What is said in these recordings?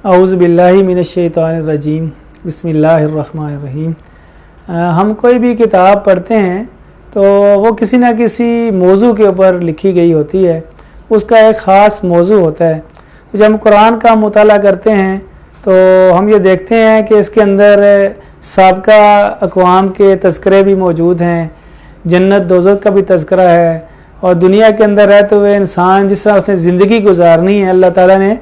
اعوذ باللہ من الشیطان الرجیم بسم اللہ الرحمن الرحیم۔ ہم کوئی بھی کتاب پڑھتے ہیں تو وہ کسی نہ کسی موضوع کے اوپر لکھی گئی ہوتی ہے، اس کا ایک خاص موضوع ہوتا ہے۔ جب ہم قرآن کا مطالعہ کرتے ہیں تو ہم یہ دیکھتے ہیں کہ اس کے اندر سابقہ اقوام کے تذکرے بھی موجود ہیں، جنت دوزخ کا بھی تذکرہ ہے، اور دنیا کے اندر رہتے ہوئے انسان جس طرح اس نے زندگی گزارنی ہے اللہ تعالیٰ نے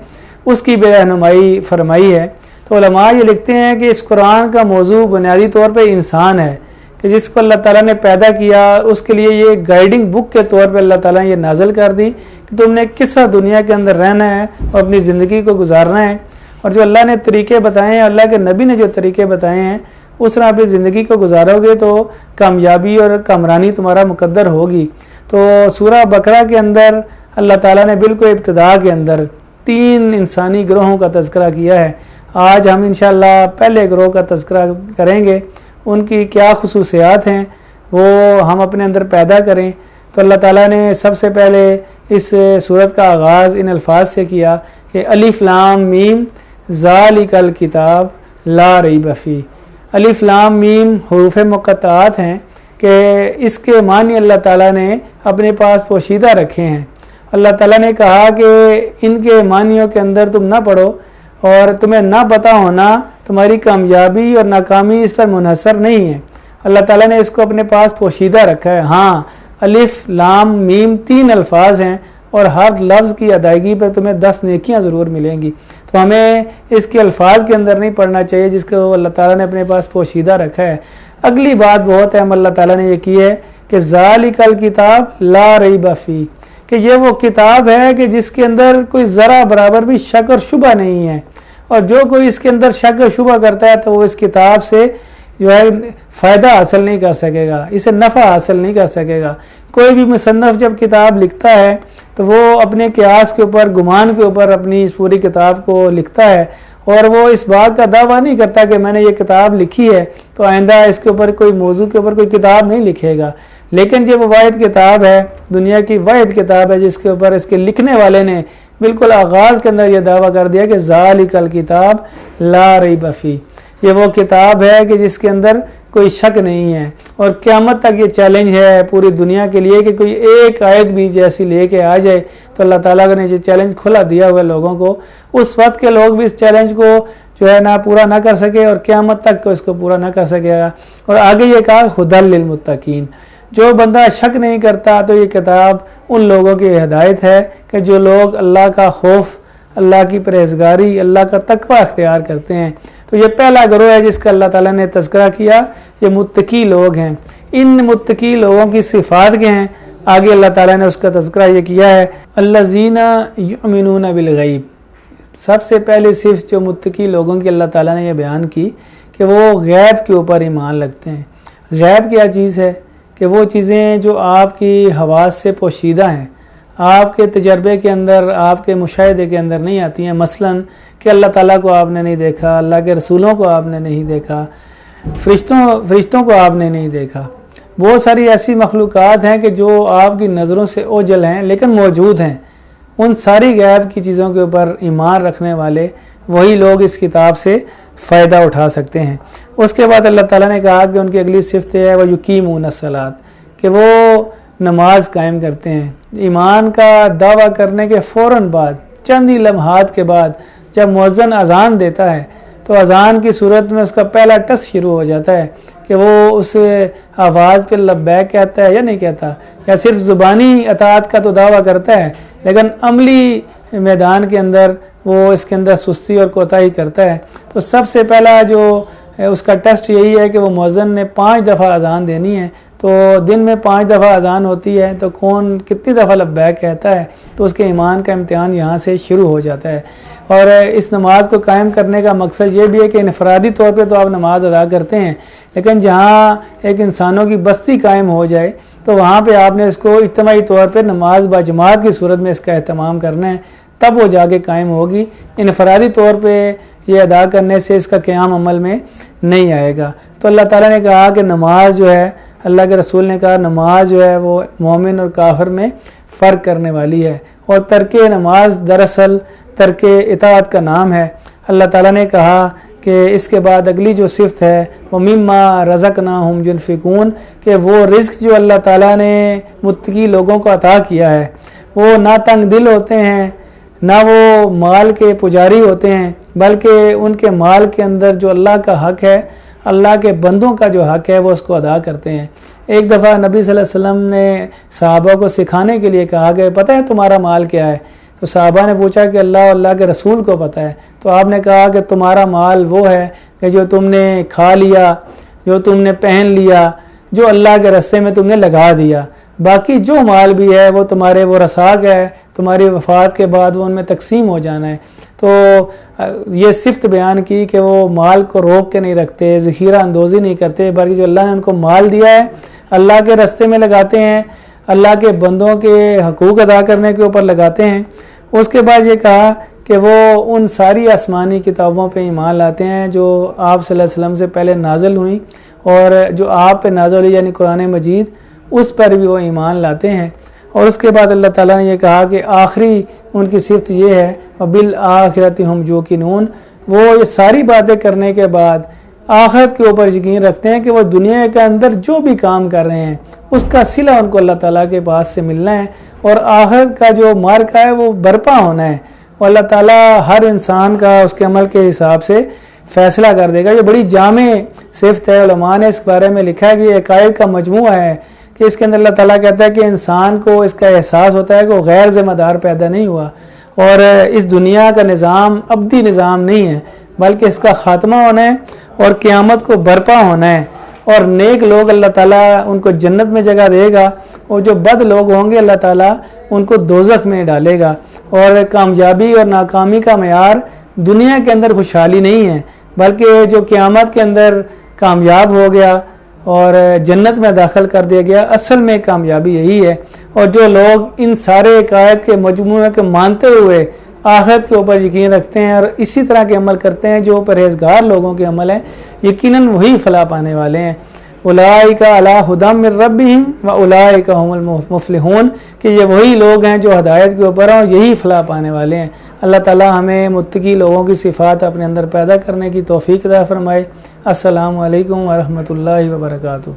اس کی بھی رہنمائی فرمائی ہے۔ تو علماء یہ لکھتے ہیں کہ اس قرآن کا موضوع بنیادی طور پہ انسان ہے کہ جس کو اللہ تعالیٰ نے پیدا کیا، اس کے لیے یہ گائیڈنگ بک کے طور پہ اللہ تعالیٰ نے یہ نازل کر دی کہ تم نے کس طرح دنیا کے اندر رہنا ہے اور اپنی زندگی کو گزارنا ہے، اور جو اللہ نے طریقے بتائے ہیں، اللہ کے نبی نے جو طریقے بتائے ہیں، اس طرح اپنی زندگی کو گزارو گے تو کامیابی اور کامرانی تمہارا مقدر ہوگی۔ تو سورہ بقرہ کے اندر اللہ تعالیٰ نے بالکل ابتدا کے اندر 3 انسانی گروہوں کا تذکرہ کیا ہے۔ آج ہم انشاءاللہ پہلے گروہ کا تذکرہ کریں گے، ان کی کیا خصوصیات ہیں وہ ہم اپنے اندر پیدا کریں۔ تو اللہ تعالیٰ نے سب سے پہلے اس سورت کا آغاز ان الفاظ سے کیا کہ الف لام میم ذالک الکتاب لا ریب فیہ۔ الف لام میم حروف مقطعات ہیں کہ اس کے معنی اللہ تعالیٰ نے اپنے پاس پوشیدہ رکھے ہیں۔ اللہ تعالیٰ نے کہا کہ ان کے معنیوں کے اندر تم نہ پڑھو، اور تمہیں نہ پتہ ہونا تمہاری کامیابی اور ناکامی اس پر منحصر نہیں ہے۔ اللہ تعالیٰ نے اس کو اپنے پاس پوشیدہ رکھا ہے۔ ہاں، الف لام میم 3 الفاظ ہیں اور ہر لفظ کی ادائیگی پر تمہیں 10 نیکیاں ضرور ملیں گی۔ تو ہمیں اس کے الفاظ کے اندر نہیں پڑھنا چاہیے جس کو اللہ تعالیٰ نے اپنے پاس پوشیدہ رکھا ہے۔ اگلی بات بہت اہم اللہ تعالیٰ نے یہ کی ہے کہ ذالک الکتاب لا ریب فیہ، کہ یہ وہ کتاب ہے کہ جس کے اندر کوئی ذرا برابر بھی شک اور شبہ نہیں ہے، اور جو کوئی اس کے اندر شک اور شبہ کرتا ہے تو وہ اس کتاب سے جو ہے فائدہ حاصل نہیں کر سکے گا، اسے نفع حاصل نہیں کر سکے گا۔ کوئی بھی مصنف جب کتاب لکھتا ہے تو وہ اپنے قیاس کے اوپر، گمان کے اوپر اپنی اس پوری کتاب کو لکھتا ہے، اور وہ اس بات کا دعویٰ نہیں کرتا کہ میں نے یہ کتاب لکھی ہے تو آئندہ اس کے اوپر کوئی موضوع کے اوپر کوئی کتاب نہیں لکھے گا۔ لیکن جب وہ واحد کتاب ہے، دنیا کی واحد کتاب ہے جس کے اوپر اس کے لکھنے والے نے بالکل آغاز کے اندر یہ دعویٰ کر دیا کہ ذالک الکتاب لا ریب فیہ، یہ وہ کتاب ہے کہ جس کے اندر کوئی شک نہیں ہے، اور قیامت تک یہ چیلنج ہے پوری دنیا کے لیے کہ کوئی ایک آیت بھی جیسی لے کے آ جائے تو اللہ تعالیٰ نے یہ چیلنج کھلا دیا ہوا ہے لوگوں کو۔ اس وقت کے لوگ بھی اس چیلنج کو جو ہے نہ پورا نہ کر سکے اور قیامت تک کو اس کو پورا نہ کر سکے گا۔ اور آگے یہ کہا ھدی للمتقین، جو بندہ شک نہیں کرتا تو یہ کتاب ان لوگوں کی ہدایت ہے کہ جو لوگ اللہ کا خوف، اللہ کی پرہیزگاری، اللہ کا تقوی اختیار کرتے ہیں۔ تو یہ پہلا گروہ ہے جس کا اللہ تعالیٰ نے تذکرہ کیا، یہ متقی لوگ ہیں۔ ان متقی لوگوں کی صفات کے ہیں، آگے اللہ تعالیٰ نے اس کا تذکرہ یہ کیا ہے الذین یؤمنون بالغیب۔ سب سے پہلے صرف جو متقی لوگوں کی اللہ تعالیٰ نے یہ بیان کی کہ وہ غیب کے اوپر ایمان رکھتے ہیں۔ غیب کیا چیز ہے؟ کہ وہ چیزیں جو آپ کی حواس سے پوشیدہ ہیں، آپ کے تجربے کے اندر، آپ کے مشاہدے کے اندر نہیں آتی ہیں۔ مثلاً کہ اللہ تعالیٰ کو آپ نے نہیں دیکھا، اللہ کے رسولوں کو آپ نے نہیں دیکھا، فرشتوں کو آپ نے نہیں دیکھا۔ بہت ساری ایسی مخلوقات ہیں کہ جو آپ کی نظروں سے اوجھل ہیں لیکن موجود ہیں۔ ان ساری غیب کی چیزوں کے اوپر ایمان رکھنے والے وہی لوگ اس کتاب سے فائدہ اٹھا سکتے ہیں۔ اس کے بعد اللہ تعالیٰ نے کہا کہ ان کی اگلی صفت ہے وہ یقیمون الصلاۃ، کہ وہ نماز قائم کرتے ہیں۔ ایمان کا دعویٰ کرنے کے فوراً بعد، چند ہی لمحات کے بعد جب مؤذن اذان دیتا ہے تو اذان کی صورت میں اس کا پہلا ٹس شروع ہو جاتا ہے کہ وہ اس آواز پہ لبیک کہتا ہے یا نہیں کہتا، یا صرف زبانی اطاعت کا تو دعویٰ کرتا ہے لیکن عملی میدان کے اندر وہ اس کے اندر سستی اور کوتاہی کرتا ہے۔ تو سب سے پہلا جو اس کا ٹیسٹ یہی ہے کہ وہ مؤذن نے 5 دفعہ اذان دینی ہے، تو دن میں 5 دفعہ اذان ہوتی ہے تو کون کتنی دفعہ لبیک کہتا ہے، تو اس کے ایمان کا امتحان یہاں سے شروع ہو جاتا ہے۔ اور اس نماز کو قائم کرنے کا مقصد یہ بھی ہے کہ انفرادی طور پہ تو آپ نماز ادا کرتے ہیں، لیکن جہاں ایک انسانوں کی بستی قائم ہو جائے تو وہاں پہ آپ نے اس کو اجتماعی طور پہ نماز باجماعت کی صورت میں اس کا اہتمام کرنا ہے، تب وہ جا کے قائم ہوگی۔ انفرادی طور پہ یہ ادا کرنے سے اس کا قیام عمل میں نہیں آئے گا۔ تو اللہ تعالیٰ نے کہا کہ نماز جو ہے، اللہ کے رسول نے کہا نماز جو ہے وہ مومن اور کافر میں فرق کرنے والی ہے، اور ترک نماز دراصل ترک اطاعت کا نام ہے۔ اللہ تعالیٰ نے کہا کہ اس کے بعد اگلی جو صفت ہے وہ مما رزقناہم ينفقون، کہ وہ رزق جو اللہ تعالیٰ نے متقی لوگوں کو عطا کیا ہے وہ نہ تنگ دل ہوتے ہیں، نہ وہ مال کے پجاری ہوتے ہیں، بلکہ ان کے مال کے اندر جو اللہ کا حق ہے، اللہ کے بندوں کا جو حق ہے وہ اس کو ادا کرتے ہیں۔ ایک دفعہ نبی صلی اللہ علیہ وسلم نے صحابہ کو سکھانے کے لیے کہا کہ پتہ ہے تمہارا مال کیا ہے؟ تو صحابہ نے پوچھا کہ اللہ اور اللہ کے رسول کو پتہ ہے۔ تو آپ نے کہا کہ تمہارا مال وہ ہے کہ جو تم نے کھا لیا، جو تم نے پہن لیا، جو اللہ کے راستے میں تم نے لگا دیا، باقی جو مال بھی ہے وہ تمہارے وہ رساق ہے، تمہاری وفات کے بعد وہ ان میں تقسیم ہو جانا ہے۔ تو یہ صفت بیان کی کہ وہ مال کو روک کے نہیں رکھتے، ذخیرہ اندوزی نہیں کرتے، بلکہ جو اللہ نے ان کو مال دیا ہے اللہ کے راستے میں لگاتے ہیں، اللہ کے بندوں کے حقوق ادا کرنے کے اوپر لگاتے ہیں۔ اس کے بعد یہ کہا کہ وہ ان ساری آسمانی کتابوں پہ ایمان لاتے ہیں جو آپ صلی اللہ علیہ وسلم سے پہلے نازل ہوئیں، اور جو آپ پہ نازل ہوئی یعنی قرآن مجید، اس پر بھی وہ ایمان لاتے ہیں۔ اور اس کے بعد اللہ تعالیٰ نے یہ کہا کہ آخری ان کی صفت یہ ہے وَبِالْآخِرَةِ هُمْ يُوقِنُونَ، وہ یہ ساری باتیں کرنے کے بعد آخرت کے اوپر یقین رکھتے ہیں کہ وہ دنیا کے اندر جو بھی کام کر رہے ہیں اس کا صلہ ان کو اللہ تعالیٰ کے پاس سے ملنا ہے، اور آخرت کا جو مارکہ ہے وہ برپا ہونا ہے، اور اللہ تعالیٰ ہر انسان کا اس کے عمل کے حساب سے فیصلہ کر دے گا۔ یہ بڑی جامع صفت ہے، علماء نے اس بارے میں لکھا ہے کہ یہ عقائد کا مجموعہ ہے کہ اس کے اندر اللہ تعالیٰ کہتا ہے کہ انسان کو اس کا احساس ہوتا ہے کہ وہ غیر ذمہ دار پیدا نہیں ہوا، اور اس دنیا کا نظام ابدی نظام نہیں ہے، بلکہ اس کا خاتمہ ہونا ہے اور قیامت کو برپا ہونا ہے، اور نیک لوگ اللہ تعالیٰ ان کو جنت میں جگہ دے گا، اور جو بد لوگ ہوں گے اللہ تعالیٰ ان کو دوزخ میں ڈالے گا۔ اور کامیابی اور ناکامی کا معیار دنیا کے اندر خوشحالی نہیں ہے، بلکہ جو قیامت کے اندر کامیاب ہو گیا اور جنت میں داخل کر دیا گیا، اصل میں کامیابی یہی ہے۔ اور جو لوگ ان سارے عقائد کے مجموعے کے مانتے ہوئے آخرت کے اوپر یقین رکھتے ہیں اور اسی طرح کے عمل کرتے ہیں جو پرہیزگار لوگوں کے عمل ہیں، یقیناً وہی فلاح پانے والے ہیں۔ اولئک علی ھدی من ربہم واولئک ھم المفلحون، کہ یہ وہی لوگ ہیں جو ہدایت کے اوپر ہیں اور یہی فلاح پانے والے ہیں۔ اللہ تعالی ہمیں متقی لوگوں کی صفات اپنے اندر پیدا کرنے کی توفیق عطا فرمائے۔ السلام علیکم ورحمۃ اللہ وبرکاتہ۔